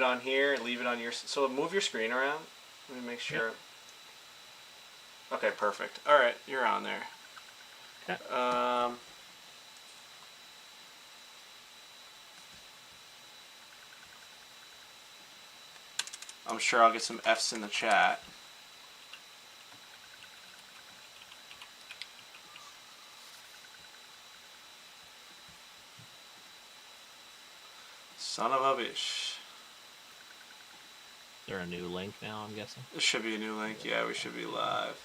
it on here and leave it on your. So move your screen around. Let me make sure. Yep. Okay, perfect. All right, you're on there. Okay. I'm sure I'll get some F's in the chat. Son of a bitch. Is there a new link now, I'm guessing? There should be a new link. Yeah, we should be live.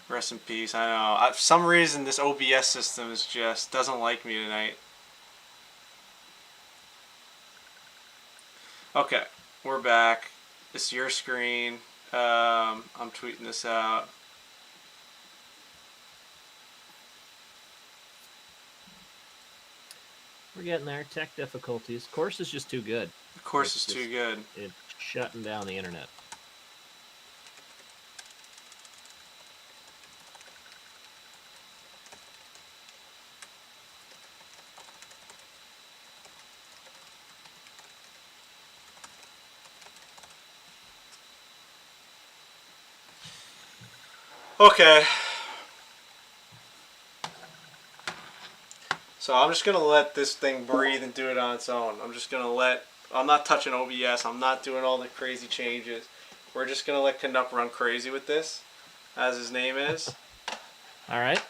Rest in peace. I know. For some reason, this OBS system is just doesn't like me tonight. Okay, we're back. It's your screen. I'm tweeting this out. We're getting there. Tech difficulties. Course is just too good. The course is too good. It's shutting down the internet. Okay. So I'm just going to let this thing breathe and do it on its own. I'm not touching OBS. I'm not doing all the crazy changes. We're just going to let Canuck run crazy with this, as his name is. All right.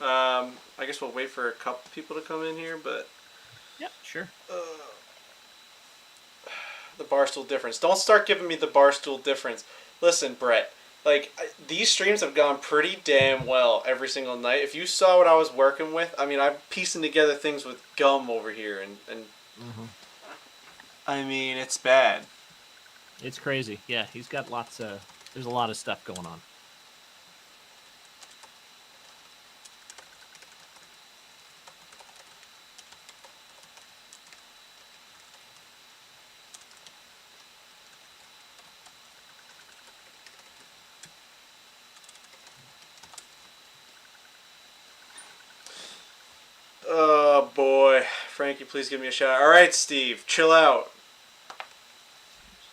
I guess we'll wait for a couple people to come in here, but... Yeah, sure. The Barstool difference. Don't start giving me the Barstool difference. Listen, Brett. Like, these streams have gone pretty damn well every single night. If you saw what I was working with, I mean, I'm piecing together things with gum over here, and I mean, it's bad. It's crazy. Yeah, he's got there's a lot of stuff going on. Oh, boy. Frankie, please give me a shout. All right, Steve, chill out.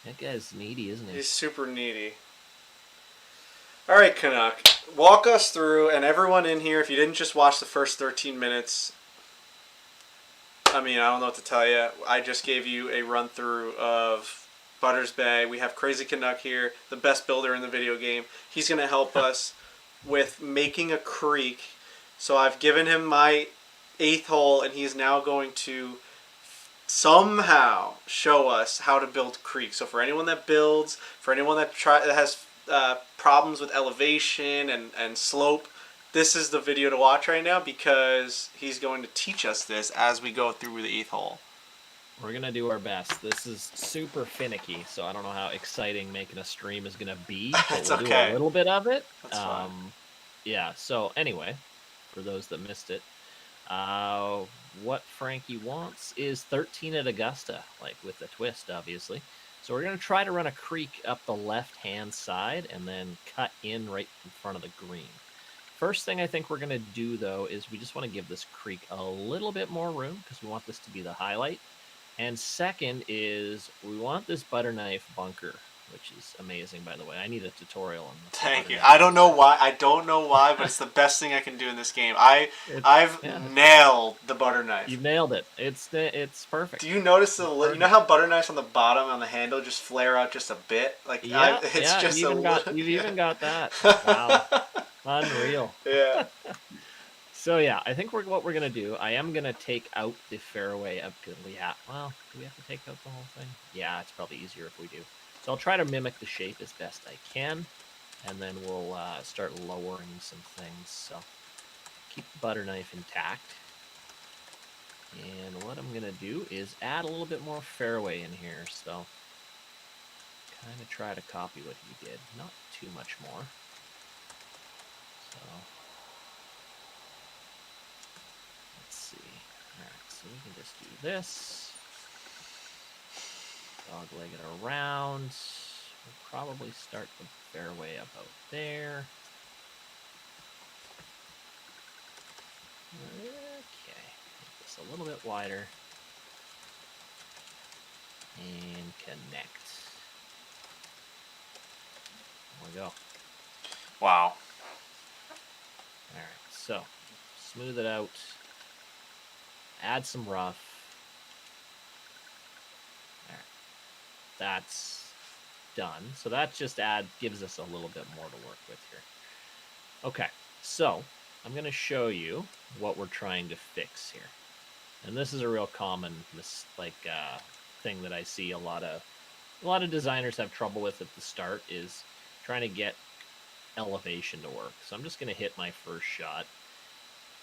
That guy's needy, isn't he? He's super needy. All right, Canuck. Walk us through, and everyone in here, if you didn't just watch the first 13 minutes, I mean, I don't know what to tell you. I just gave you a run-through of Butters Bay. We have Crazy Canuck here, the best builder in the video game. He's going to help us with making a creek. So I've given him my 8th hole, and he's now going to somehow show us how to build creeks. So for anyone that builds, for anyone that has problems with elevation and slope, this is the video to watch right now, because he's going to teach us this as we go through the 8th hole. We're going to do our best. This is super finicky, so I don't know how exciting making a stream is going to be. That's we'll okay. do a little bit of it. That's fine. Yeah, so anyway, for those that missed it, what Frankie wants is 13 at Augusta, like with a twist, obviously. So we're going to try to run a creek up the left-hand side and then cut in right in front of the green. First thing I think we're going to do, though, is we just want to give this creek a little bit more room because we want this to be the highlight. And second is we want this butter knife bunker, which is amazing, by the way. I need a tutorial on this. Thank you. I don't know why, but it's the best thing I can do in this game. I've nailed the butter knife. You've nailed it. It's perfect. Do you notice you know how butter knives on the bottom on the handle just flare out just a bit? Like, yeah, it's just you've even got that. Wow. Unreal. Yeah. So yeah, I think what we're gonna do, I am gonna take out the fairway up. Well, do we have to take out the whole thing? Yeah, it's probably easier if we do. So I'll try to mimic the shape as best I can, and then we'll start lowering some things. So keep the butter knife intact. And what I'm gonna do is add a little bit more fairway in here. So kind of try to copy what he did, not too much more. So let's see. All right, so we can just do this. Dogleg it around. We'll probably start the fairway about there. Okay, make this just a little bit wider. And connect. There we go. Wow. All right, so smooth it out. Add some rough. All right, that's done. So that just gives us a little bit more to work with here. Okay, so I'm going to show you what we're trying to fix here. And this is a real common thing that I see a lot of designers have trouble with at the start is trying to get elevation to work. So I'm just going to hit my first shot.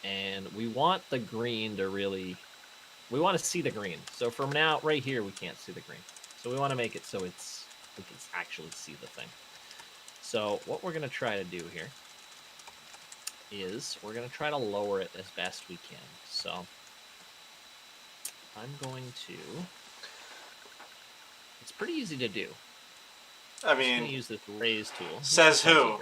And we want the green to we want to see the green. So from now, right here, we can't see the green. So we want to make it so we can actually see the thing. So what we're going to try to do here is we're going to try to lower it as best we can. So I'm going to... It's pretty easy to do. I I'm just going mean, to use this raise tool. says who?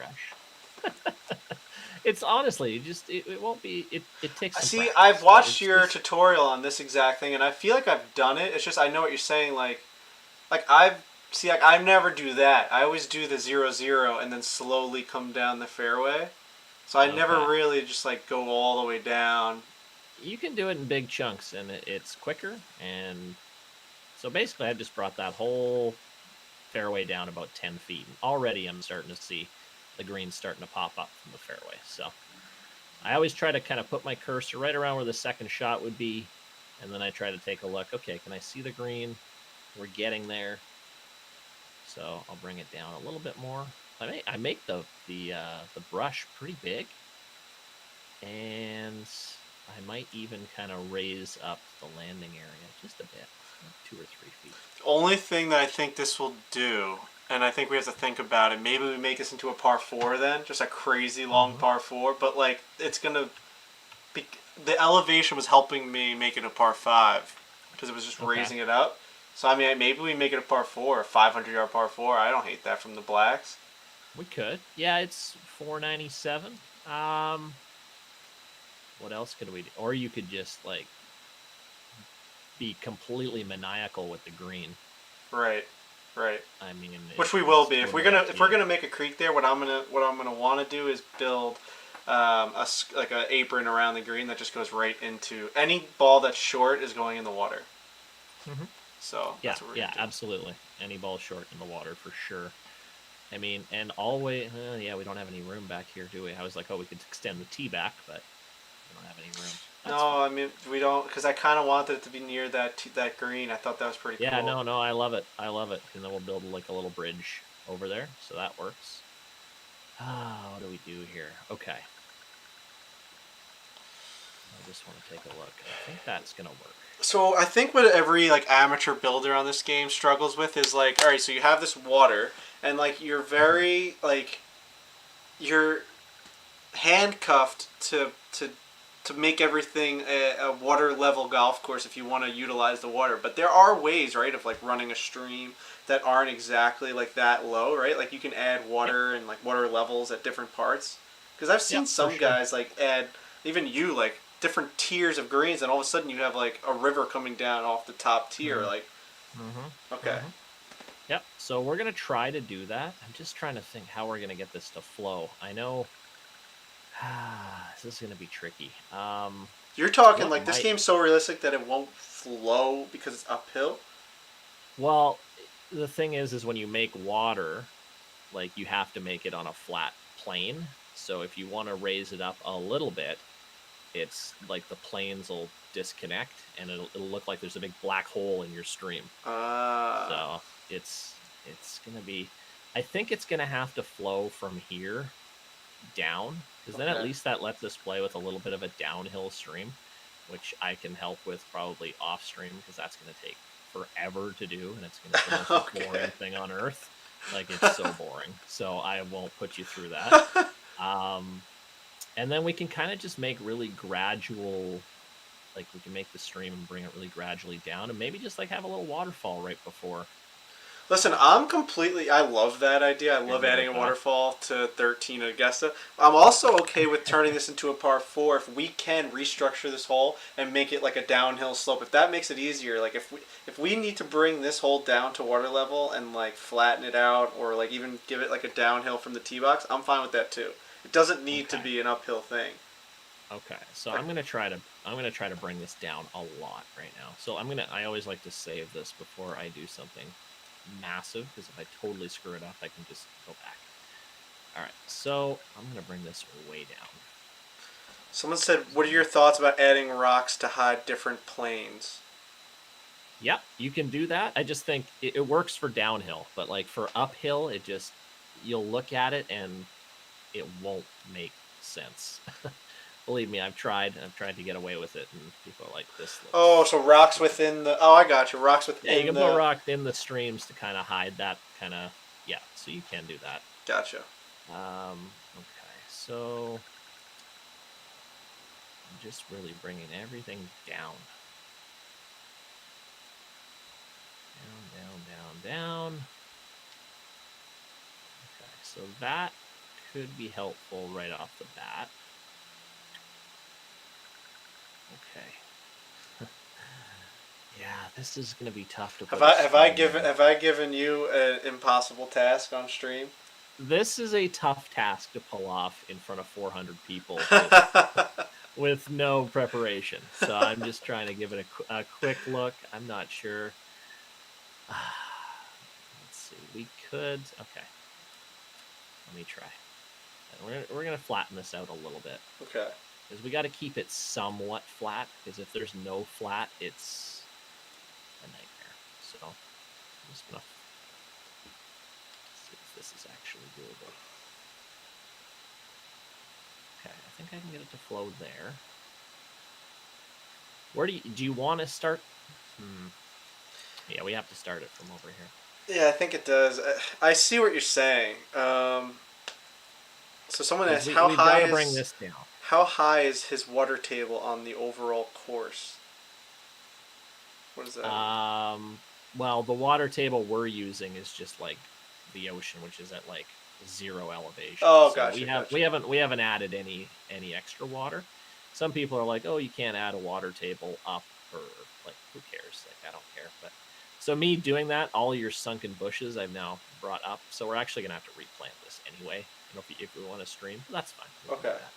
It's honestly it won't be it takes some See, practice, I've watched your tutorial on this exact thing, and I feel like I've done it. It's just I know what you're saying. Like I never do that. I always do the 0-0 and then slowly come down the fairway. So I never really just like go all the way down. You can do it in big chunks, and it's quicker. And so basically, I just brought that whole fairway down about 10 feet. And already, I'm starting to see the green starting to pop up from the fairway. So I always try to kind of put my cursor right around where the second shot would be, and then I try to take a look. Okay, can I see the green? We're getting there. So I'll bring it down a little bit more. I make the brush pretty big, and I might even kind of raise up the landing area just a bit, 2 or 3 feet. The only thing that I think this will do, and I think we have to think about it, maybe we make this into a par 4 then, just a crazy long par 4, but like it's gonna be, the elevation was helping me make it a par 5 because it was just raising it up. So I mean, maybe we make it a par 4, a 500-yard par 4. I don't hate that from the blacks. We could. Yeah, it's 497. What else could we do? Or you could just like be completely maniacal with the green. Right. I mean, which we will be if we're gonna make a creek there. What I'm gonna want to do is build like an apron around the green that just goes right into any ball that's short is going in the water. Mm-hmm. So yeah, that's what we're gonna do. Absolutely. Any ball short in the water for sure. I mean, and always, we don't have any room back here, do we? I was like, we could extend the tee back, but we don't have any room. That's fine. I mean, we don't, because I kind of wanted it to be near that green. I thought that was pretty cool. Yeah, no, I love it. And then we'll build like a little bridge over there, so that works. What do we do here? Okay. I just want to take a look. I think that's going to work. So I think what every like amateur builder on this game struggles with is like, all right, so you have this water, and like you're very like you're handcuffed to make everything a water level golf course if you want to utilize the water. But there are ways, right, of like running a stream that aren't exactly like that low, right? Like you can add water and like water levels at different parts. Because I've seen some guys like add, even you, like different tiers of greens, and all of a sudden you have like a river coming down off the top tier. Like, okay. Yep. So we're gonna try to do that. I'm just trying to think how we're gonna get this to flow. I know. This is gonna be tricky. You're talking like this game's so realistic that it won't flow because it's uphill? Well, the thing is when you make water, like you have to make it on a flat plane. So if you want to raise it up a little bit, it's like the planes will disconnect and it'll look like there's a big black hole in your stream. So it's gonna be. I think it's gonna have to flow from here down, because then at least that lets us play with a little bit of a downhill stream, which I can help with probably off stream, because that's going to take forever to do, and it's going to be the most boring thing on earth. Like, it's so boring. So I won't put you through that. And then we can kind of just make really gradual, like we can make the stream and bring it really gradually down, and maybe just like have a little waterfall right before. Listen, I love that idea. I You're love good adding with a that? waterfall to 13 at Augusta. I'm also okay with turning this into a par 4 if we can restructure this hole and make it like a downhill slope. If that makes it easier, like if we need to bring this hole down to water level and like flatten it out or like even give it like a downhill from the tee box, I'm fine with that too. It doesn't need to Okay. be an uphill thing. Okay. So Like, I'm gonna try to bring this down a lot right now. So I always like to save this before I do something massive, because if I totally screw it up, I can just go back. All right. So I'm gonna bring this way down. someone said, "What are your thoughts about adding rocks to hide different planes?" Yep, you can do that. I just think it works for downhill, but like for uphill, you'll look at it and it won't make sense. Believe me, I've tried to get away with it, and people are like, "This Oh, looks so rocks stupid." within the. Oh, I got you. Rocks Yeah, you within can put the. rocks in the streams to kind of hide that kind of. Yeah, so you can do that. Gotcha. Okay, so I'm just really bringing everything down, down. Okay, so that could be helpful right off the bat. Okay. Yeah, this is gonna be tough to Have put a I have I stream given in. have I given you an impossible task on stream? This is a tough task to pull off in front of 400 people with no preparation. So I'm just trying to give it a quick look. I'm not sure. Let's see. We could. Okay. Let me try. We're gonna flatten this out a little bit, Okay. because we got to keep it somewhat flat. Because if there's no flat, it's a nightmare. So I'm just gonna see if this is actually doable. Okay, I think I can get it to flow there. Where do you want to start? Yeah, we have to start it from over here. Yeah, I think it does. I see what you're saying. So someone Because asked, we've got to bring this down. how high is his water table on the overall course? What does that mean? Well, the water table we're using is just like the ocean, which is at like 0 elevation. Oh, So gotcha, we haven't added any extra water. Some people are like, "Oh, you can't add a water table up," or like, "Who cares?" Like, I don't care. But so me doing that, all your sunken bushes I've now brought up. So we're actually gonna have to replant this anyway. You know, if we want to stream, that's fine. We can do Okay. that.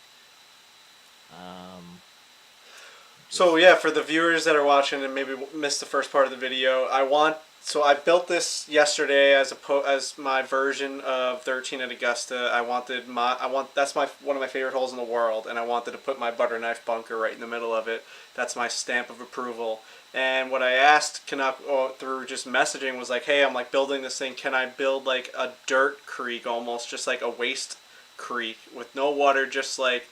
So yeah, for the viewers that are watching and maybe missed the first part of the video, I built this yesterday as my version of 13 at Augusta. That's one of my favorite holes in the world, and I wanted to put my butter knife bunker right in the middle of it. That's my stamp of approval. And what I asked Canuck through just messaging was like, hey, I'm like building this thing. Can I build like a dirt creek, almost just like a waste creek with no water, just like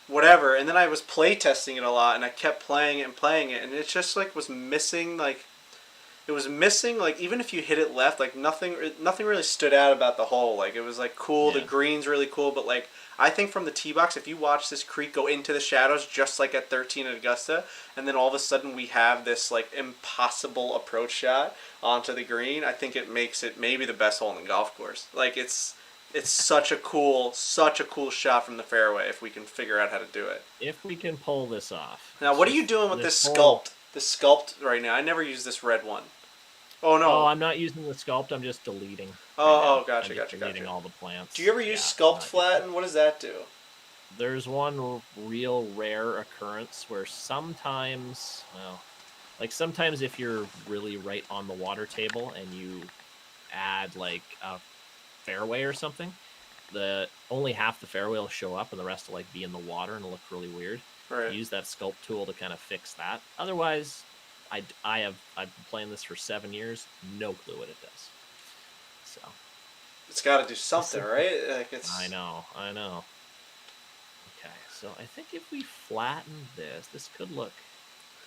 whatever. And then I was playtesting it a lot, and I kept playing it and playing it, and it just like was missing like it was missing like even if you hit it left, like nothing really stood out about the hole. Like it was like cool, the Yeah. green's really cool, but like I think from the tee box, if you watch this creek go into the shadows just like at 13 at Augusta, and then all of a sudden we have this like impossible approach shot onto the green, I think it makes it maybe the best hole in the golf course. Like it's such a cool shot from the fairway if we can figure out how to do it. If we can pull this off. Now, It's what are you just doing with this this whole. sculpt? This sculpt right now. I never used this red one. Oh Oh, no. I'm not using the sculpt. I'm just deleting right Oh, now. I'm gotcha, just gotcha, deleting gotcha. all the plants. Do you ever use Yeah, I'm sculpt not using it. flatten? What does that do? There's one real rare occurrence where sometimes, well, like sometimes if you're really right on the water table and you add like a fairway or something, the only half the fairway will show up and the rest will like be in the water and look really weird. Right. Use that sculpt tool to kind of fix that. Otherwise, I've been playing this for 7 years, no clue what it does. So It's got to do something, right? Like I it's. know. Okay, so I think if we flatten this could look.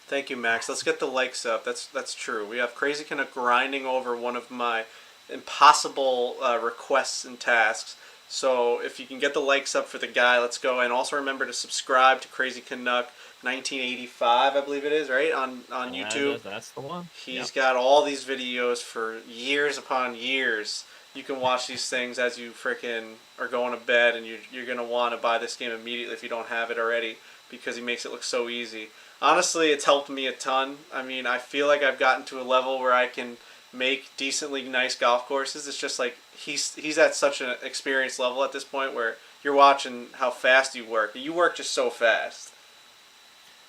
Thank you, Max. Let's get the likes up. That's true. We have Crazy Canuck grinding over one of my impossible requests and tasks. So if you can get the likes up for the guy, let's go. And also remember to subscribe to Crazy Canuck 1985, I believe it is, right? On YouTube. That's the one. He's Yep. got all these videos for years upon years. You can watch these things as you freaking are going to bed, and you're going to want to buy this game immediately if you don't have it already because he makes it look so easy. Honestly, it's helped me a ton. I mean, I feel like I've gotten to a level where I can make decently nice golf courses. It's just like he's at such an experienced level at this point where you're watching how fast you work. You work just so fast.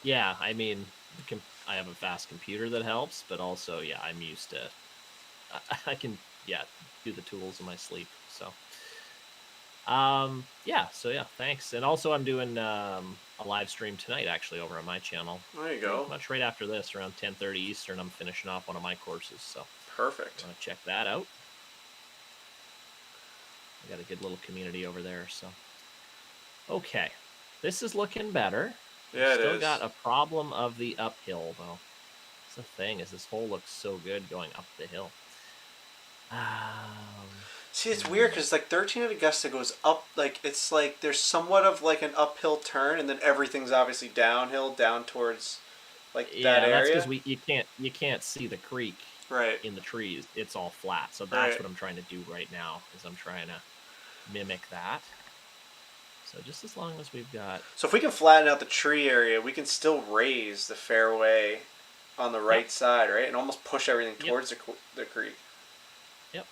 Yeah, I mean, I have a fast computer that helps, but also, yeah, I'm used to. I can, yeah, do the tools in my sleep. So, yeah. So yeah, thanks. And also, I'm doing a live stream tonight, actually, over on my channel. There you Pretty go. much right after this, around 10:30 Eastern. I'm finishing off one of my courses, so Perfect. want to check that out. I got a good little community over there. So, okay, this is looking better. Yeah, it Still is. got a problem of the uphill though. That's the thing, is this hole looks so good going up the hill. See, it's weird because like 13 at Augusta goes up, like it's like there's somewhat of like an uphill turn, and then everything's obviously downhill down towards like that Yeah, that's area. because you can't see the creek Right. in the trees. It's all flat. So that's Right. what I'm trying to do right now, is I'm trying to mimic that. So just as long as we've got. So if we can flatten out the tree area, we can still raise the fairway on the right Yep. side, right, and almost push everything Yep. towards the creek. Yep.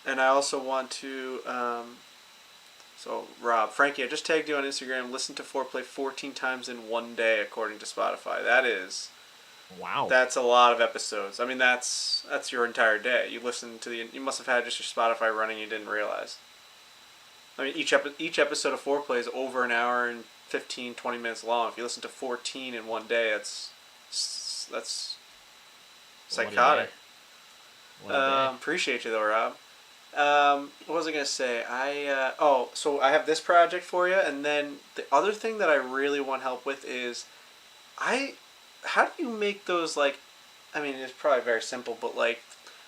And I also want to. So Rob, Frankie, I just tagged you on Instagram. Listen to Foreplay 14 times in one day, according to Spotify. Wow. That's a lot of episodes. I mean, that's your entire day. You listen to you must have had just your Spotify running. You didn't realize. I mean, each episode of Foreplay is over an hour and 15, 20 minutes long. If you listen to 14 in one day, that's psychotic. Appreciate you though, Rob. What was I gonna say? So I have this project for you, and then the other thing that I really want help with is, how do you make those like, I mean, it's probably very simple, but like,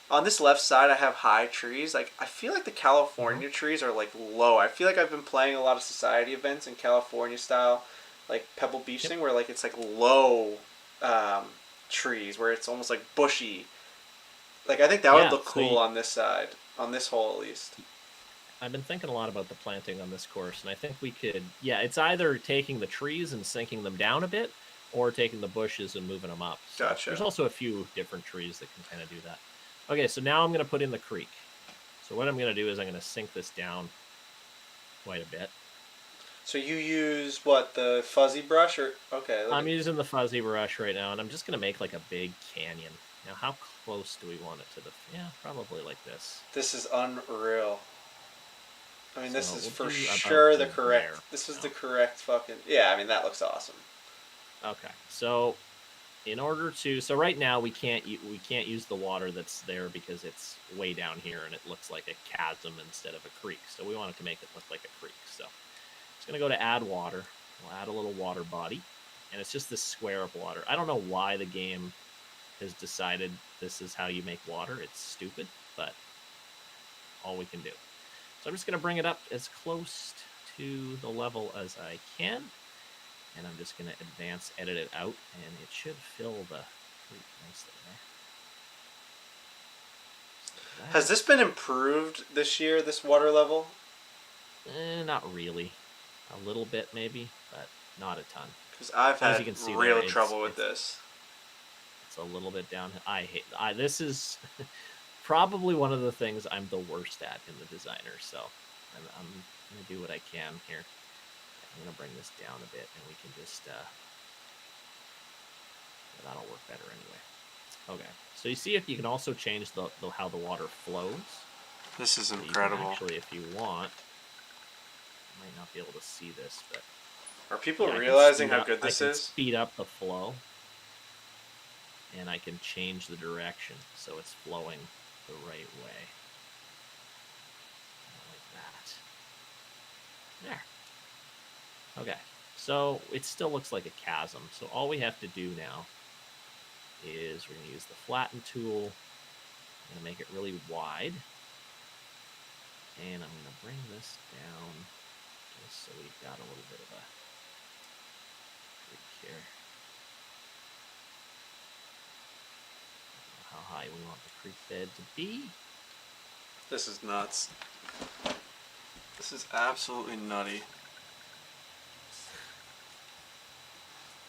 on this left side, I have high trees. Like, I feel like the California trees are like low. I feel like I've been playing a lot of society events in California style, like Pebble Beach thing, where like it's like low, trees, where it's almost like bushy. Like, I think that would look cool on this side, on this hole at least. I've been thinking a lot about the planting on this course, and I think we could. Yeah, it's either taking the trees and sinking them down a bit, or taking the bushes and moving them up. So Gotcha. there's also a few different trees that can kind of do that. Okay, so now I'm going to put in the creek. So what I'm going to do is I'm going to sink this down quite a bit. So you use what, the fuzzy brush, or okay? I'm using the fuzzy brush right now, and I'm just going to make like a big canyon. Now, how close do we want it to the? Yeah, probably like this. This is unreal. I mean, this is for we'll sure the correct. there. This is the correct fucking. Yeah, I mean that looks awesome. Okay, so in order to, so right now we can't use the water that's there because it's way down here and it looks like a chasm instead of a creek. So we want it to make it look like a creek. So it's gonna go to add water. We'll add a little water body, and it's just this square of water. I don't know why the game has decided this is how you make water. It's stupid, but all we can do. So I'm just going to bring it up as close to the level as I can, and I'm just going to advance edit it out, and it should fill the creek nicely there. Has this been improved this year, this water level? Not really. A little bit maybe, but not a ton. Because I've had real there, trouble with this. It's a little bit down. This is probably one of the things I'm the worst at in the designer. So I'm going to do what I can here. I'm going to bring this down a bit, and we can just that'll work better anyway. Okay, so you see if you can also change the how the water flows. This is so incredible. Actually, if you want, you might not be able to see this, but are people realizing how good this is? I can speed up the flow, and I can change the direction so it's flowing the right way. Like that. There. Okay, so it still looks like a chasm. So all we have to do now is we're going to use the flatten tool, I'm gonna make it really wide, and I'm gonna bring this down just so we've got a little bit of a creek here. How high we want the creek bed to be. This is nuts. This is absolutely nutty.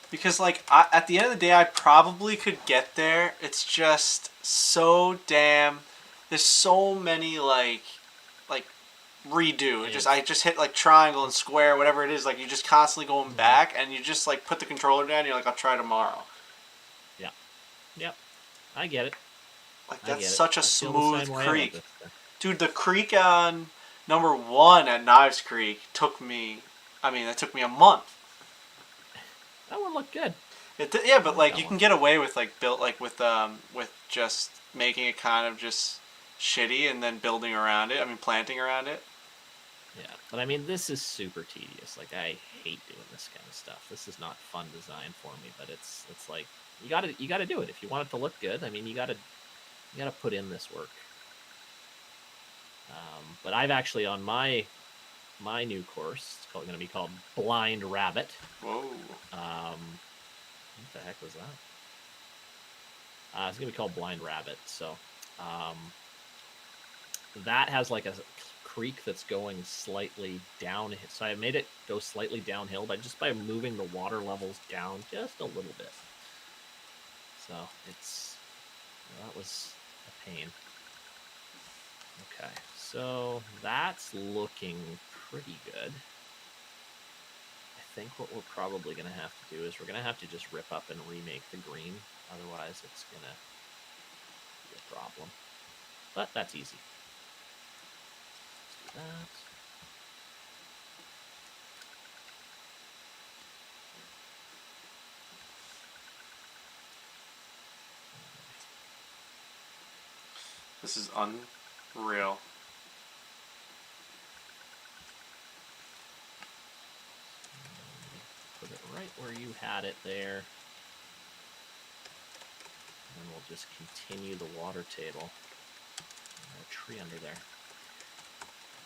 Because, like, at the end of the day, I probably could get there. It's just so damn... There's so many, like redo. I just hit, like, triangle and square, whatever it is. Like, you're just constantly going back, and you just, like, put the controller down, and you're like, I'll try tomorrow. Yeah. Yep. I get it. Like, that's such a smooth creek. Dude, the creek on number 1 at Knives Creek took me... that took me a month. That one looked good. Yeah, but like you can get away with with just making it kind of just shitty and then building around it. Planting around it. Yeah, but I mean, this is super tedious. Like, I hate doing this kind of stuff. This is not fun design for me, but it's like you gotta do it if you want it to look good. I mean, you gotta put in this work. But I've actually on my new course, it's going to be called Blind Rabbit. Whoa. What the heck was that? It's going to be called Blind Rabbit. So that has like a creek that's going slightly down. So I made it go slightly downhill by moving the water levels down just a little bit. So that was a pain. Okay, so that's looking pretty good. I think what we're probably going to have to do is we're going to have to just rip up and remake the green. Otherwise, it's going to be a problem. But that's easy. Let's do that. This is unreal. Put it right where you had it there. And we'll just continue the water table. A tree under there.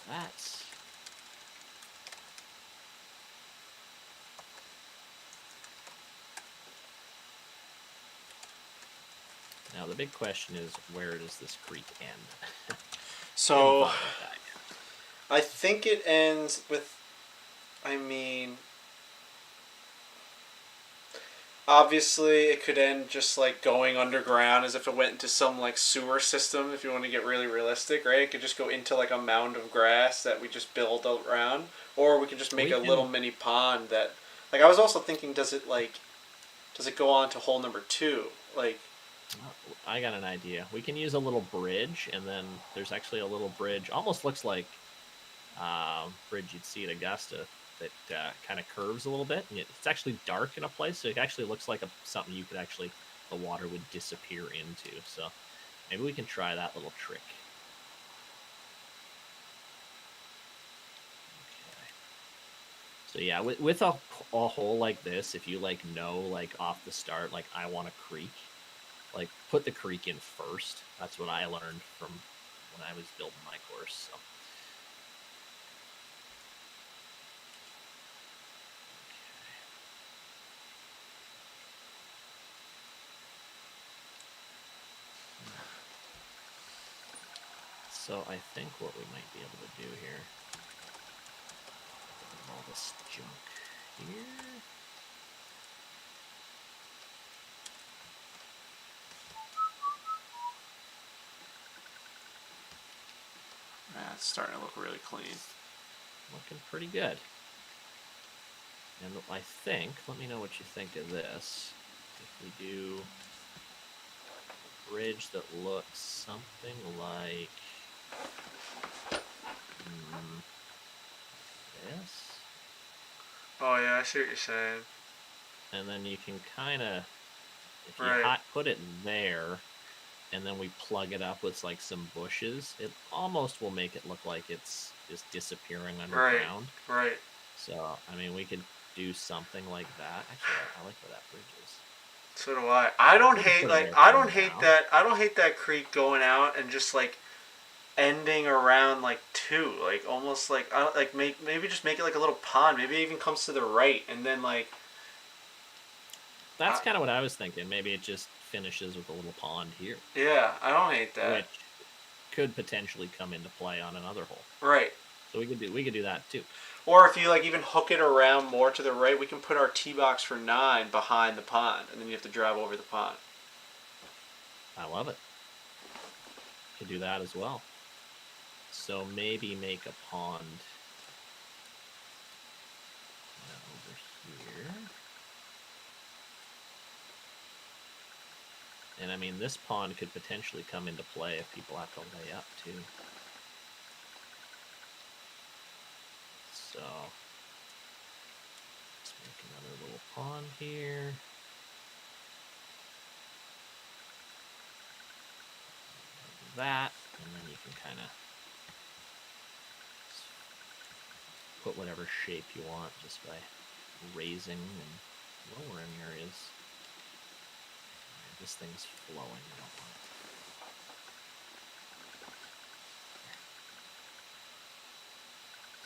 That's... Now the big question is, where does this creek end? So, I think it ends with... Obviously, it could end just like going underground as if it went into some like sewer system if you want to get really realistic, right? It could just go into like a mound of grass that we just build around. Or we could just make a little mini pond that... Like, I was also thinking, does it go on to hole number 2? Like... I got an idea. We can use a little bridge, and then there's actually a little bridge. Almost looks like bridge you'd see at Augusta that kind of curves a little bit. And it's actually dark in a place, so it actually looks like something you could actually, the water would disappear into. So maybe we can try that little trick. Okay. So yeah, with a hole like this, if you like know like off the start, like I want a creek, like put the creek in first. That's what I learned from when I was building my course. So. So I think what we might be able to do here, all this junk here. It's starting to look really clean. Looking pretty good. And I think, let me know what you think of this. If we do a bridge that looks something like this. Oh yeah, I see what you're saying. And then you can kind of, if you put it there, and then we plug it up with like some bushes, it almost will make it look like it's just disappearing underground. Right. So, I mean, we could do something like that. Actually, I like where that bridge is. So do I. I don't We could hate put it like there I for don't hate now. that. I don't hate that creek going out and just like ending around like two, like almost like I don't, like maybe just make it like a little pond. Maybe it even comes to the right, and then like That's I, kind of what I was thinking. Maybe it just finishes with a little pond here, yeah, I don't hate that. which could potentially come into play on another hole. Right. So we could do that too. Or if you like even hook it around more to the right, we can put our tee box for 9 behind the pond, and then you have to drive over the pond. I love it. Could do that as well. So maybe make a pond over here. And I mean, this pond could potentially come into play if people have to lay up too. So let's make another little pond here. That, and then you can kind of put whatever shape you want just by raising and lowering areas. This thing's flowing. I don't want it.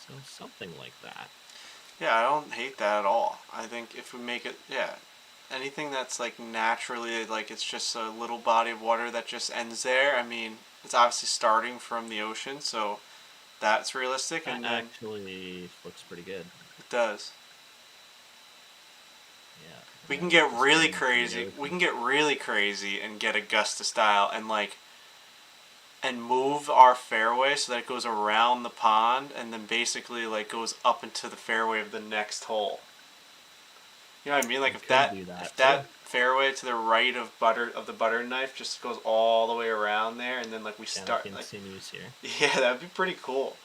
So something like that. Yeah, I don't hate that at all. I think if we make it, yeah, anything that's like naturally like it's just a little body of water that just ends there. I mean, it's obviously starting from the ocean, so that's realistic, That and then actually looks pretty good. it does. Yeah. We And can then get just really coming from the crazy. We ocean. can get really crazy and get Augusta style and like and move our fairway so that it goes around the pond and then basically like goes up into the fairway of the next hole. You know what I mean? Like We could do if that too. that fairway to the right of the butter knife just goes all the way around there, and then like we Kind of start like continues here. yeah, that'd be pretty cool.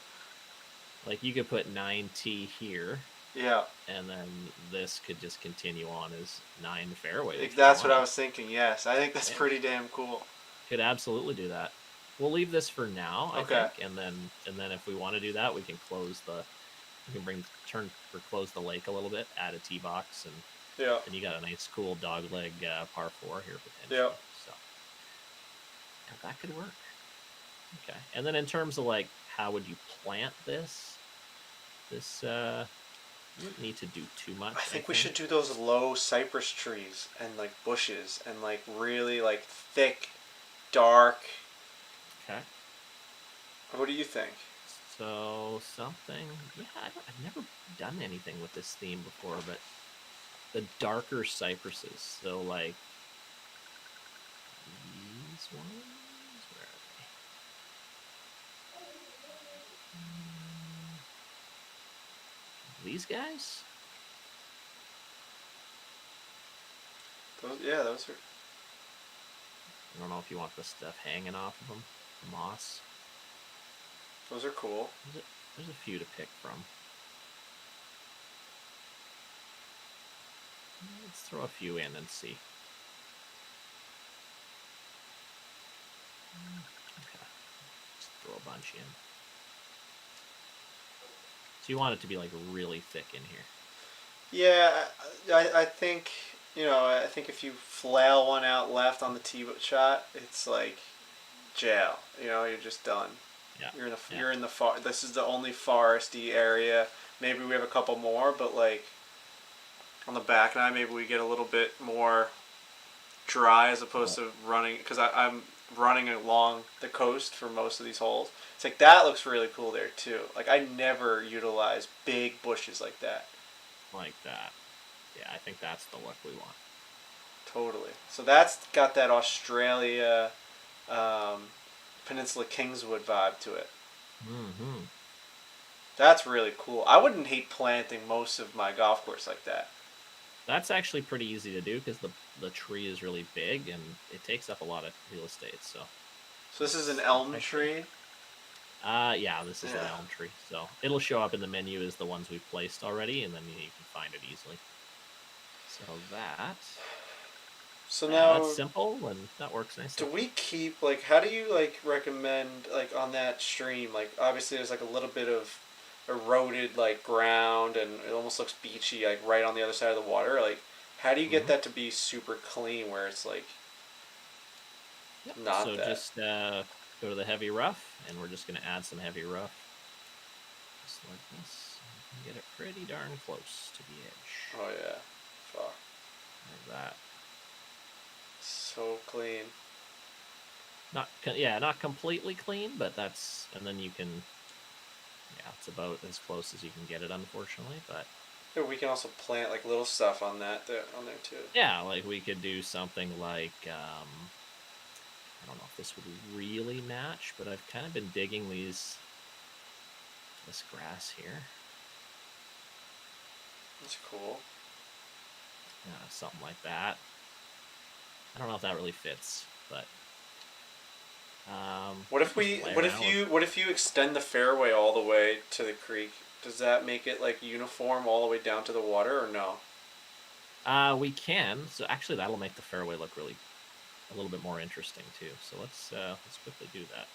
Like you could put 9T here, Yeah, and then this could just continue on as 9 fairway if you that's what I wanted. was thinking. Yes, I think that's Yeah, pretty damn cool. could absolutely do that. We'll leave this for now, I Okay. think, and then if we want to do that, we can close the lake a little bit, add a tee box, and Yeah. then you got a nice cool dog leg par 4 here Yeah. potentially. So yeah, that could work. Okay, and then in terms of like how would you plant this? You wouldn't need to do too I much, I think we should think. do those low cypress trees and like bushes and like really like thick, dark. Okay. What do you think? So something, yeah, I've never done anything with this theme before, but the darker cypresses. So like these ones, where are they? These guys? Those are. I don't know if you want the stuff hanging off of them. Moss. Those are cool. There's a few to pick from. Let's throw a few in and see. Okay. Just throw a bunch in. So you want it to be like really thick in here. Yeah, I think I think if you flail one out left on the tee shot, it's like jail. You're just done. Yeah. You're in the far. This is the only foresty area. Maybe we have a couple more, but like on the back nine, maybe we get a little bit more dry as opposed to running because I'm running along the coast for most of these holes. It's like that looks really cool there too. Like I never utilize big bushes like that. Like that. Yeah, I think that's the look we want. Totally. So that's got that Australia um, Peninsula Kingswood vibe to it. Mm-hmm. That's really cool. I wouldn't hate planting most of my golf course like that. That's actually pretty easy to do because the tree is really big and it takes up a lot of real estate. So So this is an that's elm actually tree. yeah, this is an Yeah. elm tree. So it'll show up in the menu as the ones we've placed already, and then you can find it easily. So So that's now, simple and that works do nicely. we keep like? How do you like recommend like on that stream? Like obviously there's like a little bit of eroded like ground and it almost looks beachy like right on the other side of the water. Like How do you get that to be super clean where it's like Yep. not So that? just go to the heavy rough, and we're just going to add some heavy rough. Just like this. And get it pretty darn close to the edge. Oh yeah. Fuck. Like that. So clean. Not completely clean, but that's, and then you can, it's about as close as you can get it, unfortunately, but Yeah, we can also plant like little stuff on that on there too. yeah, like we could do something like, I don't know if this would really match, but I've kind of been digging this grass here. That's cool. Something like that. I don't know if that really fits, but What if you extend the fairway all the way to the creek? Does that make it like uniform all the way down to the water or no? We can. So actually, that'll make the fairway look really a little bit more interesting too. So let's quickly do that.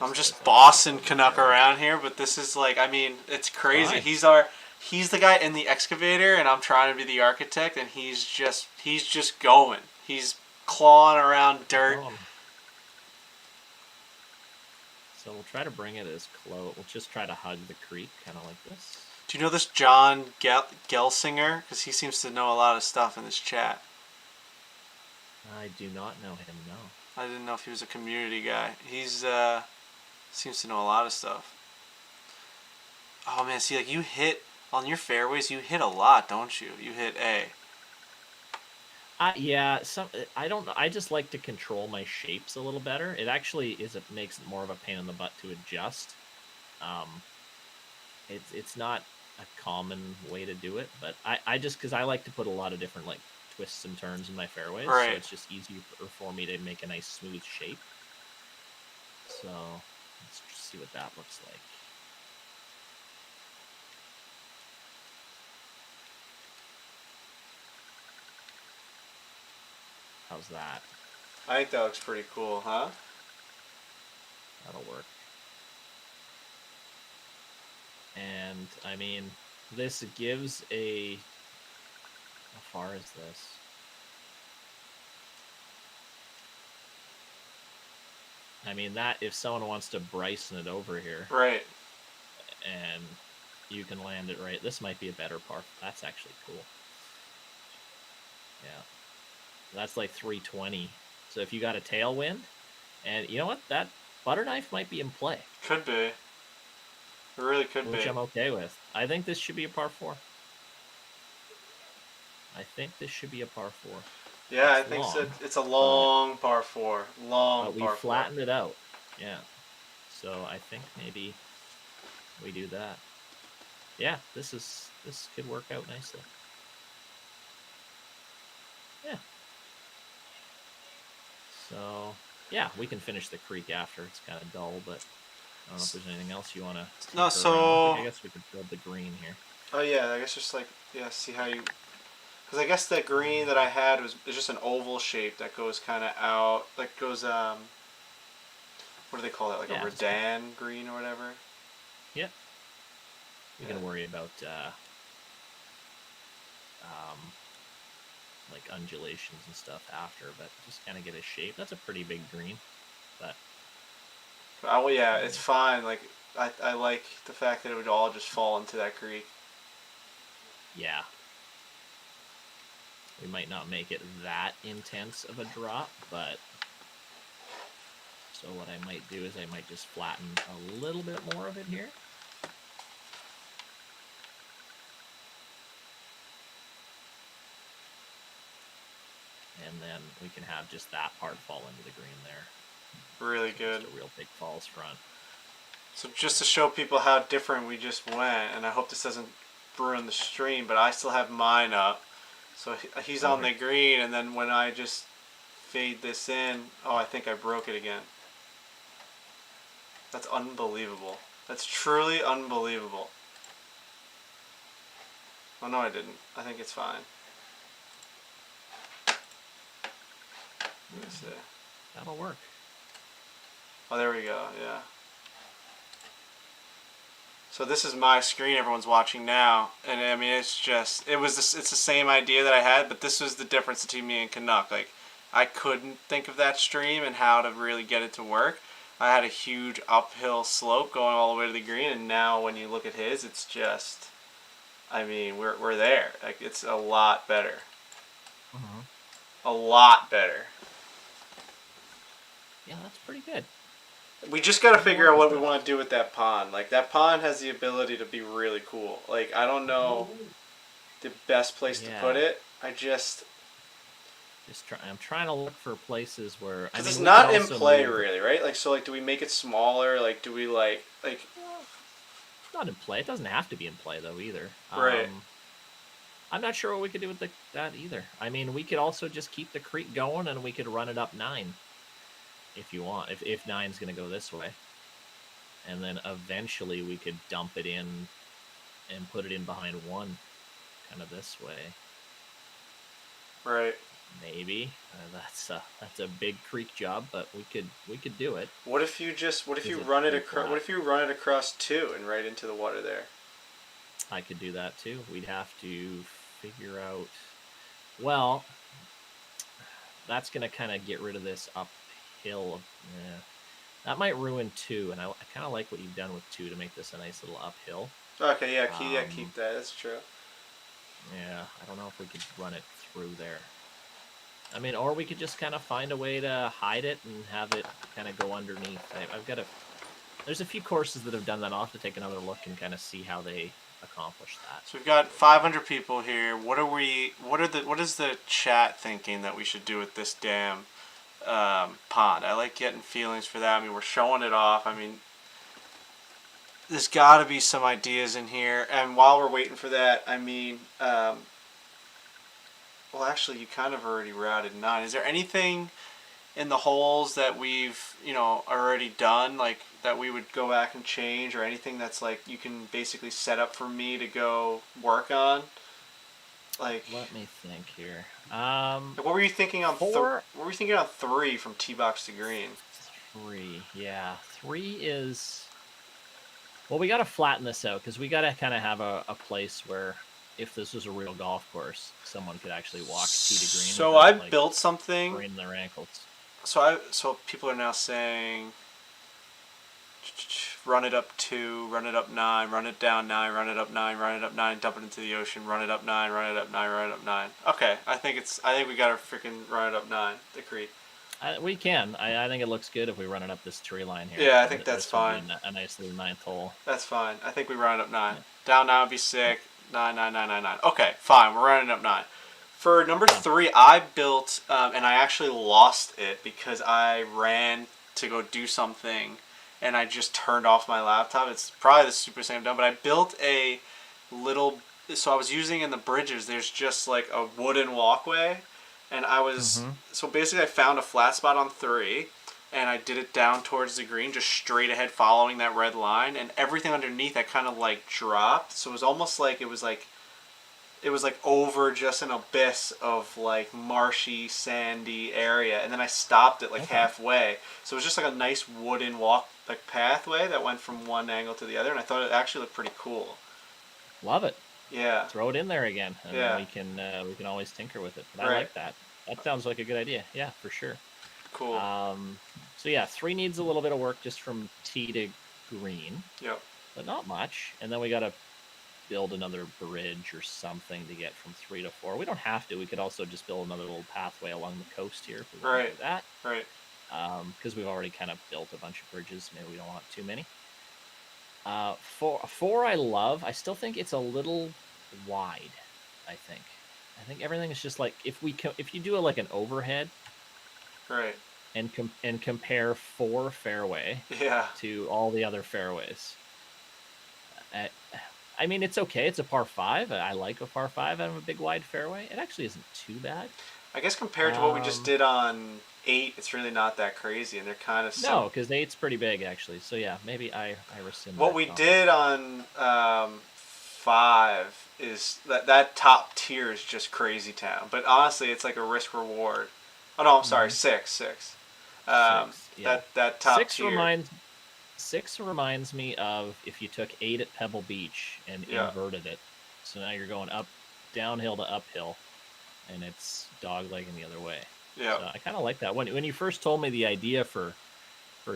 I'm just bossing Canuck around here, but this is like, I mean, it's crazy. Fine. He's the guy in the excavator, and I'm trying to be the architect, and he's just going. He's clawing around dirt. So we'll try to bring it as close. We'll just try to hug the creek, kind of like this. Do you know this John Gelsinger? Because he seems to know a lot of stuff in this chat. I do not know him, no. I didn't know if he was a community guy. He's seems to know a lot of stuff. Oh man, see, like you hit on your fairways, you hit a lot, don't you? You hit A. Yeah, I don't know. I just like to control my shapes a little better. It actually makes it more of a pain in the butt to adjust. It's not a common way to do it, but I just, because I like to put a lot of different like twists and turns in my fairways, right. So it's just easier for me to make a nice smooth shape. So let's just see what that looks like. How's that? I think that looks pretty cool, huh? That'll work. And I mean, this gives a. How far is this? I mean, that if someone wants to Bryson it over here, right, and you can land it right, this might be a better par. That's actually cool. Yeah, that's like 320. So if you got a tailwind, and you know what, that butter knife might be in play. Could be. It really could be. Which I'm okay with. I think this should be a par 4. I think this should be a par 4. Yeah, I think so. It's a long par 4. Long but we par 4. flattened it out. Yeah. So I think maybe we do that. Yeah, this could work out nicely. Yeah. So yeah, we can finish the creek after. It's kind of dull, but I don't know if there's anything else you want to. No, so I guess we could build the green here. Oh yeah, I guess just like see how you. Because I guess the green that I had is just an oval shape that goes kind of out, like goes what do they call that? Like a Redan green or whatever. Yep. We can worry about like undulations and stuff after, but just kind of get a shape. That's a pretty big green, but. Oh yeah, it's fine. Like I like the fact that it would all just fall into that creek. Yeah. We might not make it that intense of a drop, but so what I might do is I might just flatten a little bit more of it here. And then we can have just that part fall into the green there. Really good. Just a real big falls front. So just to show people how different we just went, and I hope this doesn't ruin the stream, but I still have mine up. So he's on the green, and then when I just fade this in, oh, I think I broke it again. That's unbelievable. That's truly unbelievable. Oh, no, I didn't. I think it's fine. Let me see. That'll work. Oh, there we go, yeah. So this is my screen everyone's watching now, and I mean it's the same idea that I had, but this was the difference between me and Canuck. Like I couldn't think of that stream and how to really get it to work. I had a huge uphill slope going all the way to the green, and now when you look at his, it's just, I mean, we're there. Like it's a lot better. Mm-hmm. A lot better. Yeah, that's pretty good. We just got to figure out what we want to do with that pond. Like that pond has the ability to be really cool. Like I don't know the best place to put it. I'm trying to look for places where because it's not in play really, right? Like so, like do we make it smaller? Like do we like? It's not in play. It doesn't have to be in play though either. Right. I'm not sure what we could do with that either. I mean, we could also just keep the creek going and we could run it up 9 if you want. If 9's going to go this way. And then eventually we could dump it in and put it in behind 1 kind of this way. Right. Maybe. That's a big creek job, but we could do it. What if you run it across 2 and right into the water there? I could do that too. We'd have to figure out. Well, that's going to kind of get rid of this uphill. Yeah. That might ruin 2, and I kind of like what you've done with 2 to make this a nice little uphill. Okay, yeah, keep that. That's true. Yeah, I don't know if we could run it through there. I mean, or we could just kind of find a way to hide it and have it kind of go underneath. There's a few courses that have done that. I'll have to take another look and kind of see how they accomplish that. So we've got 500 people here. What is the chat thinking that we should do with this damn pond? I like getting feelings for that. I mean, we're showing it off. I mean, there's got to be some ideas in here. And while we're waiting for that, I mean, well, actually, you kind of already routed 9. Is there anything in the holes that we've, already done, like that we would go back and change, or anything that's like you can basically set up for me to go work on? Like, let me think here. What were you thinking on 4? What were you thinking on 3 from tee box to green? 3, yeah. 3 is. Well, we got to flatten this out because we got to kind of have a place where, if this was a real golf course, someone could actually walk tee to green. So I built something. Spraining their ankles. So people are now saying, run it up 2, run it up 9, run it down 9, run it up 9, run it up 9, dump it into the ocean, run it up 9, run it up 9, run it up 9. Okay, I think we gotta freaking run it up 9, the creek. We can. I think it looks good if we run it up this tree line here. Yeah, I think that's fine. A nice little 9th hole. That's fine. I think we run it up 9. Yeah. Down 9 would be sick. 9, 9, 9, 9, 9. Okay, fine. We're running up 9. For number 3, I built, and I actually lost it because I ran to go do something, and I just turned off my laptop. It's probably the stupidest thing I've done, but I built a little. So I was using in the bridges. There's just like a wooden walkway, and I was so basically I found a flat spot on 3, and I did it down towards the green, just straight ahead, following that red line, and everything underneath I kind of like dropped. So it was almost like it was like over just an abyss of like marshy, sandy area, and then I stopped it like halfway. So it was just like a nice wooden pathway that went from one angle to the other, and I thought it actually looked pretty cool. Love it. Yeah. Throw it in there again, and then we can always tinker with it. But I like that. That sounds like a good idea. Yeah, for sure. Cool. So yeah, 3 needs a little bit of work just from tee to green. Yep. But not much, and then we gotta build another bridge or something to get from 3 to 4. We don't have to. We could also just build another little pathway along the coast here if we want to do that. Right. Because we've already kind of built a bunch of bridges. Maybe we don't want too many. 4 I love. I still think it's a little wide. I think everything is just like if you do like an overhead. Right. And compare 4 fairway. Yeah. To all the other fairways. I mean, it's okay. It's a par 5. I like a par 5 out of a big wide fairway. It actually isn't too bad. I guess compared to what we just did on 8, it's really not that crazy, and they're kind of no, because 8's pretty big actually. So yeah, maybe I rescind what we did on 5 is that top tier is just crazy town. But honestly, it's like a risk reward. Oh no, I'm sorry, 6. Yeah. That top 6 tier. 6 reminds me of if you took 8 at Pebble Beach and Yeah. inverted it. So now you're going up, downhill to uphill, and it's doglegging the other way. Yeah. So I kind of like that. When you first told me the idea for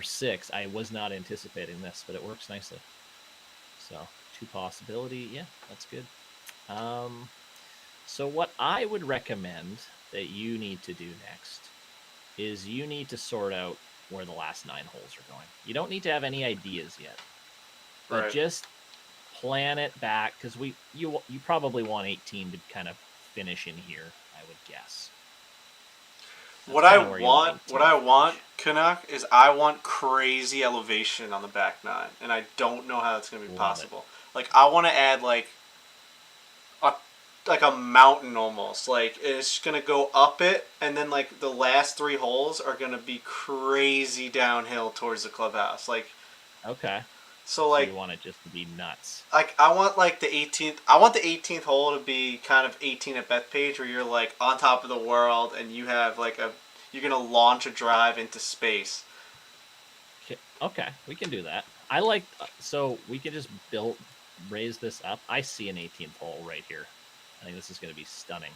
6, I was not anticipating this, but it works nicely. So 2 possibility, yeah, that's good. So what I would recommend that you need to do next is you need to sort out where the last 9 holes are going. You don't need to have any ideas yet, but Right. just plan it back because you probably want 18 to kind of finish in here, I would guess. What I want, Canuck, is I want crazy elevation on the back 9, and I don't know how that's going to be possible. Like, I want to add like a mountain almost. Like, it's going to go up it, and then like the last 3 holes are going to be crazy downhill towards the clubhouse. Like, okay. So like, you want it just to be nuts. Like, I want like the 18th. I want the 18th hole to be kind of 18 at Bethpage, where you're like on top of the world, and you have like you're gonna launch a drive into space. Okay, we can do that. I like so we can just raise this up. I see an 18th hole right here. I think this is going to be stunning.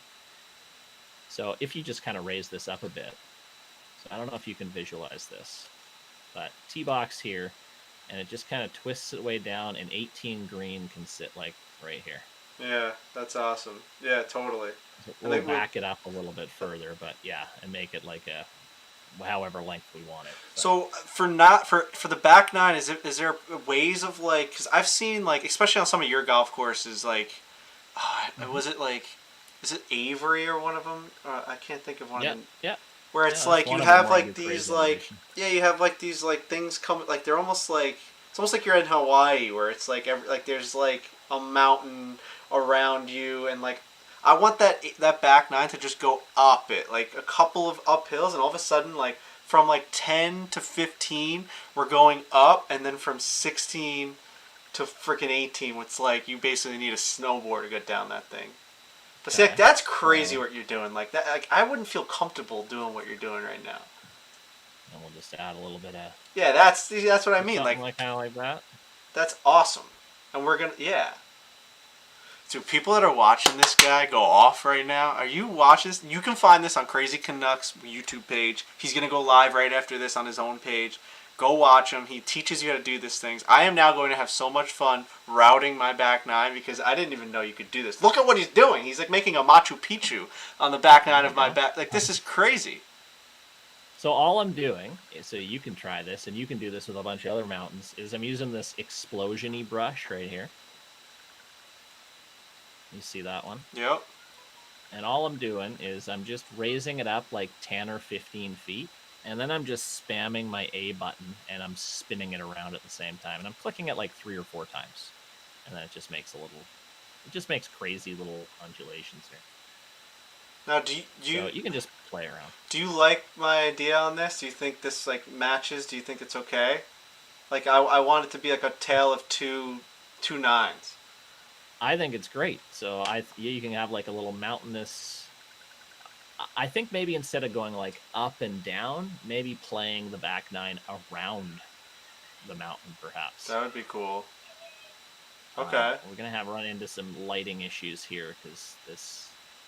So if you just kind of raise this up a bit, so I don't know if you can visualize this, but tee box here. And it just kind of twists its way down, and 18 green can sit like right here. Yeah, that's awesome. Yeah, totally. So we'll back it up a little bit further, but yeah, and make it like a however length we want it. So for the back 9, is there ways of like, because I've seen like, especially on some of your golf courses, like, was it like, is it Avery or one of them? I can't think of one of them. Yeah. Where it's like you have like these like you have like these like things come like they're almost like it's almost like you're in Hawaii where it's like there's like a mountain around you, and like I want that back 9 to just go up it like a couple of uphills, and all of a sudden like from like 10 to 15 we're going up, and then from 16 to freaking 18 it's like you basically need a snowboard to get down that thing. But see, like, that's crazy what you're doing. Like that, like I wouldn't feel comfortable doing what you're doing right now. And we'll just add a little bit of. Yeah, that's what I mean. Like kind of like that. That's awesome, and we're gonna So people that are watching this guy go off right now, are you watching this? You can find this on Crazy Canucks YouTube page. He's gonna go live right after this on his own page. Go watch him. He teaches you how to do these things. I am now going to have so much fun routing my back 9 because I didn't even know you could do this. Look at what he's doing. He's like making a Machu Picchu on the back 9 of my back. Like, this is crazy. So all I'm doing, so you can try this, and you can do this with a bunch of other mountains, is I'm using this explosion-y brush right here. You see that one? Yep. And all I'm doing is I'm just raising it up like 10 or 15 feet. And then I'm just spamming my A button, and I'm spinning it around at the same time. And I'm clicking it like 3 or 4 times. And then it just makes crazy little undulations here. Now, so you can just play around. Do you like my idea on this? Do you think this like matches? Do you think it's okay? Like I want it to be like a tale of two 9s. I think it's great. So you can have like a little mountainous. I think maybe instead of going like up and down, maybe playing the back 9 around the mountain, perhaps. That would be cool. Okay. We're gonna run into some lighting issues here because we're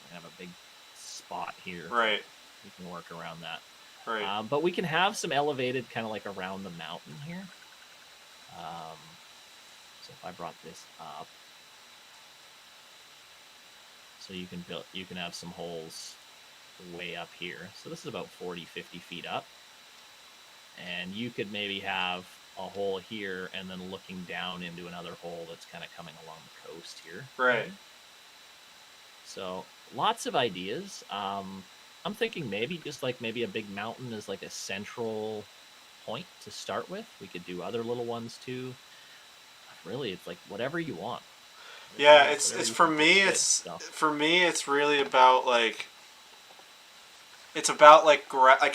gonna have a big spot here. Right. We can work around that. Right. But we can have some elevated kind of like around the mountain here. So if I brought this up, so you can have some holes way up here. So this is about 40, 50 feet up. And you could maybe have a hole here and then looking down into another hole that's kind of coming along the coast here. Right. So lots of ideas. I'm thinking maybe a big mountain is like a central point to start with. We could do other little ones too. Really, it's like whatever you want. Yeah, it's for me. It's really about like. It's about like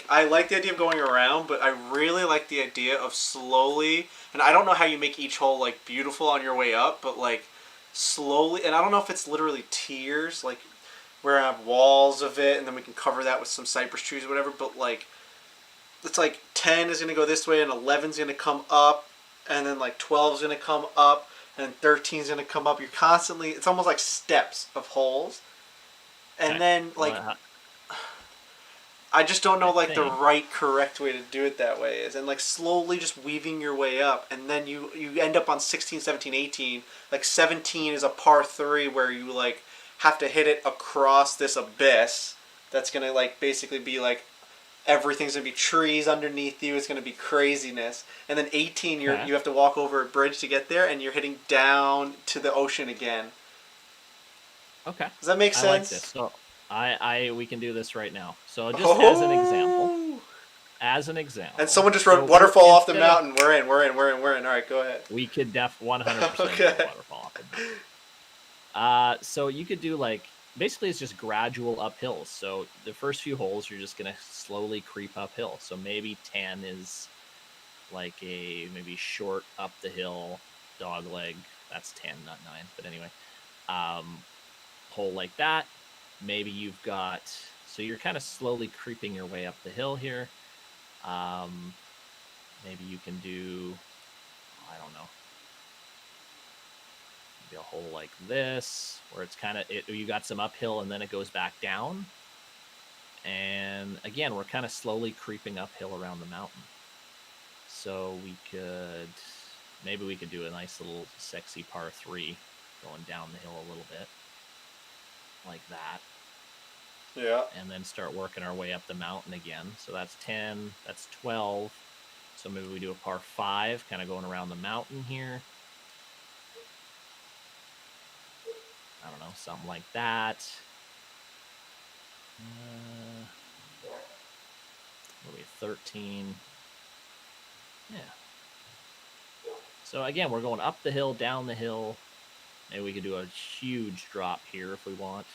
I like the idea of going around, but I really like the idea of slowly. And I don't know how you make each hole like beautiful on your way up, but like slowly. And I don't know if it's literally tiers, like where I have walls of it, and then we can cover that with some cypress trees or whatever. But like, it's like 10 is gonna go this way, and 11 is gonna come up, and then like 12 is going to come up, and 13 is going to come up. You're constantly, it's almost like steps of holes. And Okay. then like Well, I just don't know I like the think. right correct way to do it that way is, and like slowly just weaving your way up, and then you end up on 16, 17, 18. Like 17 is a par 3 where you like have to hit it across this abyss that's going to like basically be like everything's going to be trees underneath you. It's going to be craziness. And then 18 Okay. you have to walk over a bridge to get there, and you're hitting down to the ocean again. Okay. Does that make I like this. sense? So we can do this right now. So just Oh. as an And example. someone just So wrote we're waterfall off the instead of mountain. We're in. We're in. We're in. We're in. All right, go ahead. we could 100% do a Okay. waterfall off the mountain. So you could do like basically it's just gradual uphills. So the first few holes you're just gonna slowly creep uphill. So maybe 10 is like a maybe short up the hill dog leg. That's 10, not 9. But anyway, hole like that. Maybe you've got so you're kind of slowly creeping your way up the hill here. Maybe you can do I don't know. Maybe a hole like this where it's kind of you got some uphill and then it goes back down. And again, we're kind of slowly creeping uphill around the mountain. So maybe we could do a nice little sexy par 3 going down the hill a little bit like that. Yeah. And then start working our way up the mountain again. So that's 10, that's 12. So maybe we do a par 5 kind of going around the mountain here. I don't know, something like that. Maybe 13. Yeah. So again, we're going up the hill, down the hill. Maybe we could do a huge drop here if we want.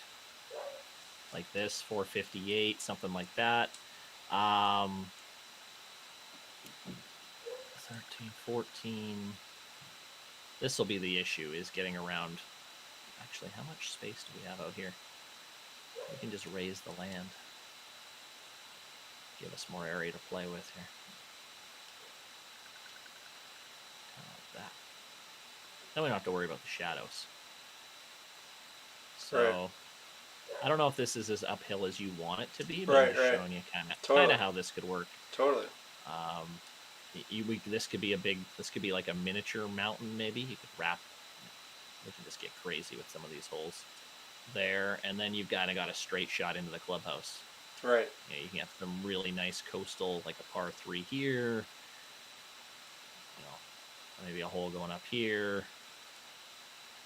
Like this, 458, something like that. 13, 14. This will be the issue, is getting around. Actually, how much space do we have out here? We can just raise the land. Give us more area to play with here. Kind of like that. Then we don't have to worry about the shadows. So, Right. I don't know if this is as uphill as you want it to be, but Right, I'm just right. showing you kind Totally. of how this could work. Totally. This could be like a miniature mountain. Maybe you could we can just get crazy with some of these holes there, and then you've kind of got a straight shot into the clubhouse. Right. You can get some really nice coastal, like a par 3 here. Maybe a hole going up here,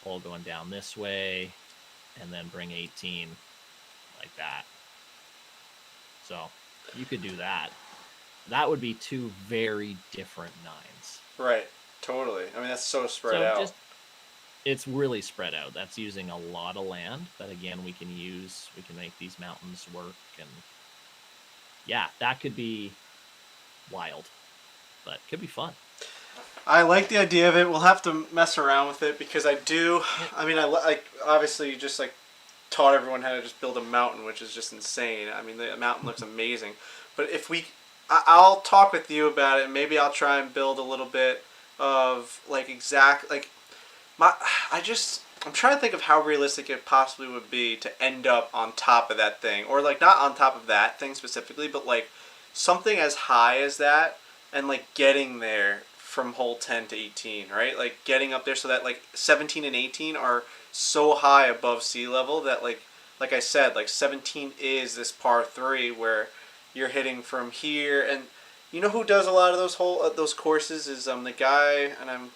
hole going down this way, and then bring 18 like that. So you could do that. That would be 2 very different 9s. Right. Totally. I mean, that's so spread out. It's really spread out. That's using a lot of land, but again, we can make these mountains work, and yeah, that could be wild, but it could be fun. I like the idea of it. We'll have to mess around with it because I do. I mean, I like obviously you just like taught everyone how to just build a mountain, which is just insane. I mean, the mountain looks amazing. But if I'll talk with you about it, and maybe I'll try and build a little bit of like exact like I'm trying to think of how realistic it possibly would be to end up on top of that thing, or like not on top of that thing specifically, but like something as high as that, and like getting there from hole 10 to 18, right? Like getting up there so that like 17 and 18 are so high above sea level that like I said, like 17 is this par 3 where you're hitting from here. And you know who does a lot of those courses is the guy, and I'm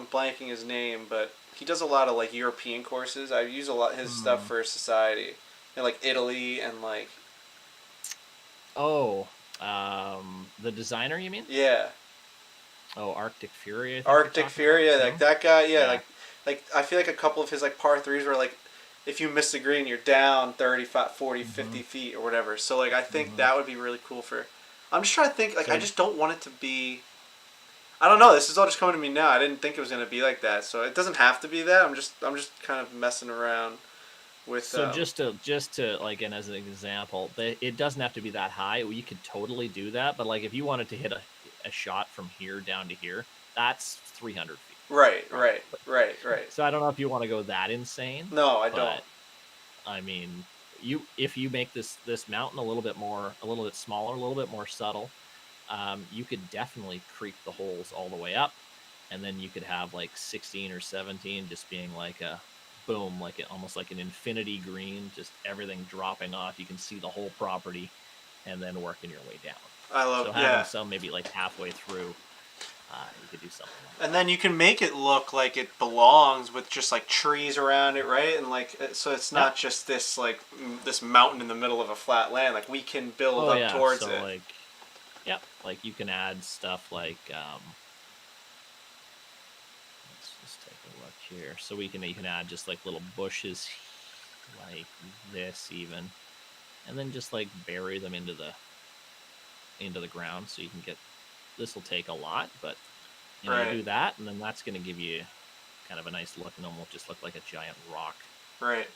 blanking his name, but he does a lot of like European courses. I use a lot his stuff for society, and like Italy and like. Oh, the designer, you mean? Yeah. Oh, Arctic Fury. I think Arctic Fury, yeah, about, like that guy, yeah, yeah. like I feel like a couple of his like par 3s were like, if you miss the green, you're down 35, 40, 50 feet or whatever. So like I think that would be really cool for. I'm just trying to think. Like I just don't want it to be. I don't know. This is all just coming to me now. I didn't think it was gonna be like that. So it doesn't have to be that. I'm just kind of messing around with. So just to like, and as an example, it doesn't have to be that high. You could totally do that, but like if you wanted to hit a shot from here down to here, that's 300 feet. Right, Probably. right. So I don't know if you want to go that insane. No, I don't. But I mean, if you make this mountain a little bit smaller, a little bit more subtle, you could definitely creep the holes all the way up, and then you could have like 16 or 17 just being like a boom, like almost like an infinity green, just everything dropping off. You can see the whole property, and then working your way down. I love, So having yeah. some maybe like halfway through, you could do something like And that. then you can make it look like it belongs with just like trees around it, right? And like so it's Yep. not just this like this mountain in the middle of a flat land. Like we can build Oh up yeah. towards So it. like, yep. Like you can add stuff like let's just take a look here. So you can add just like little bushes like this even, and then just like bury them into the ground so you can get. This will take a lot, but you Right. do that, and then that's going to give you kind of a nice look, and it won't just look like a giant rock. Right.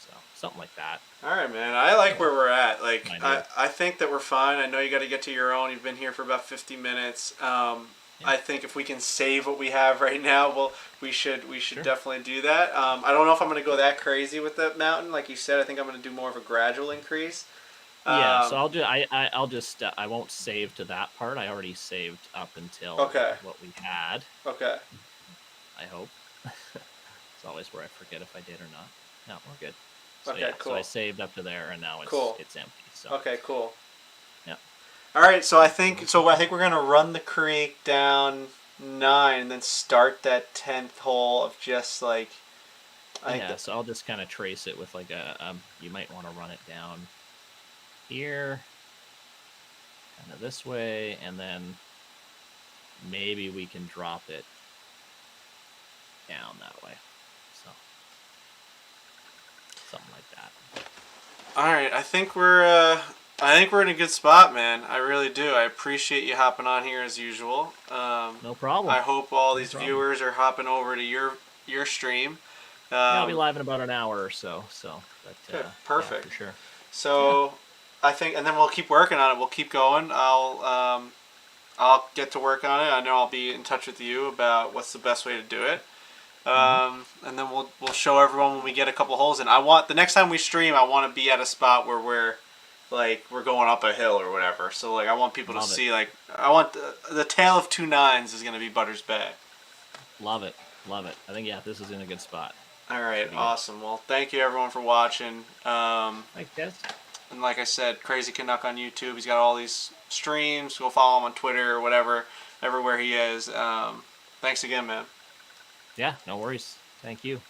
So something like that. All right, man. I like where we're at. Like Idea. I think that we're fine. I know you got to get to your own. You've been here for about 50 minutes. I think if we can save what we have right now, we should Sure. definitely do that. I don't know if I'm going to go that crazy with that mountain, like you said. I think I'm going to do more of a gradual increase. Yeah, so I'll just I won't save to that part. I already saved up until Okay. what we had. Okay. I hope. It's always where I forget if I did or not. No, we're good. So Okay, yeah, cool. so I saved up to there, and now Cool. it's empty. So Okay, cool. yeah. All right, so I think we're gonna run the creek down 9, and then start that 10th hole of just like. So I'll just kind of trace it with like a you might want to run it down here, kind of this way, and then maybe we can drop it down that way. So something like that. All right, I think we're in a good spot, man. I really do. I appreciate you hopping on here as usual. No problem. I hope all these viewers are hopping over to your stream. Yeah, I'll be live in about an hour or so. So, but perfect. Yeah, for sure. So, I think, and then we'll keep working on it. We'll keep going. I'll get to work on it. I know I'll be in touch with you about what's the best way to do it. And then we'll show everyone when we get a couple holes in. The next time we stream, I want to be at a spot where we're going up a hill or whatever. So like I want people to see I want the tale of 2 9s is gonna be Butters Bay. Love it. I think this is in a good spot. All right, awesome. Well, thank you everyone for watching. Thanks, guys. And like I said, Crazy Canuck on YouTube. He's got all these streams. Go follow him on Twitter or whatever, everywhere he is. Thanks again, man. Yeah, no worries. Thank you.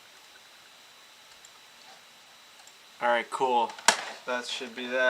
All right, cool. That should be that.